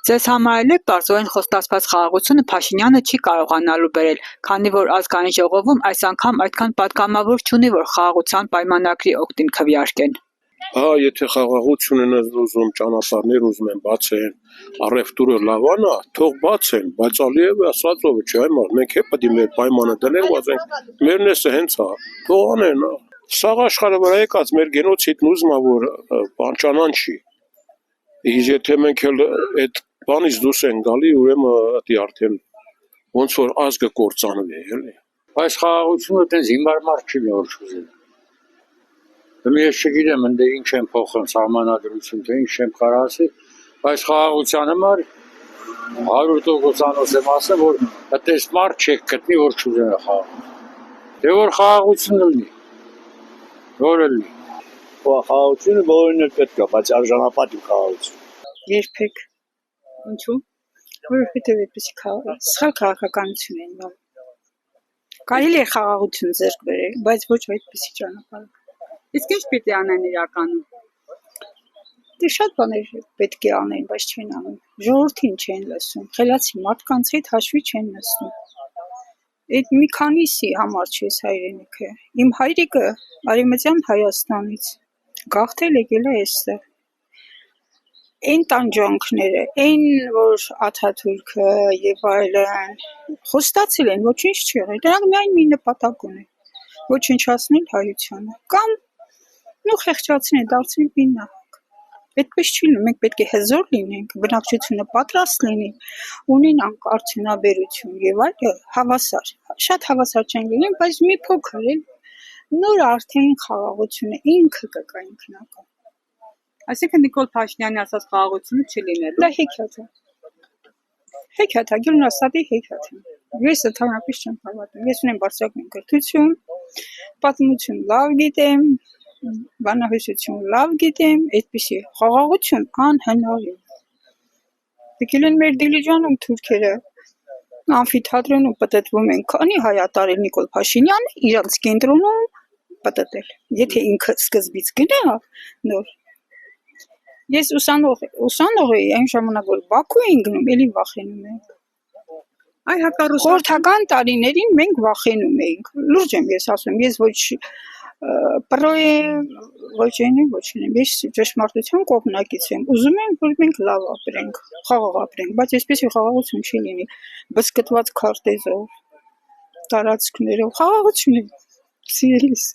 Ձեզ համար էլ է պարզորեն խոստացված խաղաղությունը Փաշինյանը չի կարողանալու բերել, քանի որ ազգային ժողովում այս անգամ այդքան պատգամավոր չունի, որ խաղաղության պայմանագրի օգտին քվեարկեն։ Եթե խաղաղություն են ուզում, ճանապարհներ ուզում են բացեն, առևտուրը լավանա, թող բացեն, բայց Ալիևը ասած ով չէ, մենք է պետք է մեր պայմանը դնել, ասենք, մերն էս հենց է, թող անեն, Սաղ աշխարհը վրա եկած մեր գենոցիդն ուզում է, որ բանջանան չի։ Իսկ եթե մենք էլ այդ բանից դուրս են գալի, ուրեմն դա արդեն ոնց որ ազգը կործանվի, էլի։ Այս խաղաղությունը դες հիմարմար չի որ չուզել։ Ես չգիտեմ ընդ ինչ են փոխել սահմանադրություն, թե ինչ եմ կարող ասել, այս խաղաղության համար 100% եմ ասել, որ այդպես մարդ չեք գտնի, որ չուզեն խաղաղ։ Դե որ խաղաղություն լինի։ Որը լինի։ Խաղաղությունը բոլորին էլ պետք է, բայց արժանապատիվ խաղաղություն։ Երբեք։ Ինչու՞։ Որովհետև այդպես սխալ քաղաքականություն են անում։ Կարելի է խաղաղություն ձեռք բերել, բայց ոչ այդպիսի ճանապարհով։ Իսկ ինչ պիտի անեն իրականում։ Դե շատ բաներ պետք է անեն, բայց չեն անում։ Ժողովրդին չեն լսում, խելացի մարդկանց հետ հաշվի չեն նստում։ Այդ մի քանիսի համար չես հայրենիքը։ Իմ հայրիկը Արևմտյան Հայաստանից գաղթել եկել է այստեղ։ Այն տանջանքները, այն որ Աթաթուրքը եւ այլն խոստացել են, ոչինչ չի եղել։ Դրանք միայն մի նպատակ ունեն, ոչնչացնել հայությանը կամ խեղճացնել, դարձնել մի նահակ։ Այդպես չի լինում, մենք պետք է հզոր լինենք, բնակչությունը պատրաստ լինի, ունենանք արդյունաբերություն եւ այլը հավասար։ Շատ հավասար չեն լինում, բայց մի փոքր էլ նոր արդեն խաղաղությունը ինքը կգա ինքնական։ Այսինքն Նիկոլ Փաշինյանի ասած խաղաղությունը չի լինելու։ Դա հեքիաթ է։ Հեքիաթ է, Գյուլնաստատի հեքիաթ է։ Ես ընդհանրապես չեմ հավատում։ Ես ունեմ բարձրագույն կրթություն, պատմություն լավ գիտեմ, բանահյուսություն լավ գիտեմ, այդպիսի խաղաղություն անհնարին։ Եկել են մեր Դիլիջանում թուրքերը ամֆիթատրոնում պտտվում են, քանի հայատարել Նիկոլ Փաշինյանը իրանց կենտրոնում պտտել։ Եթե ինքը սկզբից գնա նոր Ես ուսանող էի այն ժամանակ, որ Բաքու էին գնում, էլի վախենում էինք։ Խորհրդական տարիներին մենք վախենում էինք։ Լուրջ եմ ես ասում, ես ոչ պրո եմ, ոչ եմ, ես ճշմարտության կողմնակից եմ։ Ուզում եմ, որ մենք լավ ապրենք, խաղաղ ապրենք, բայց այսպեսի խաղաղություն չի լինի բզկտված քարտեզով, տարածքներով, խաղաղություն է, սիրելիս։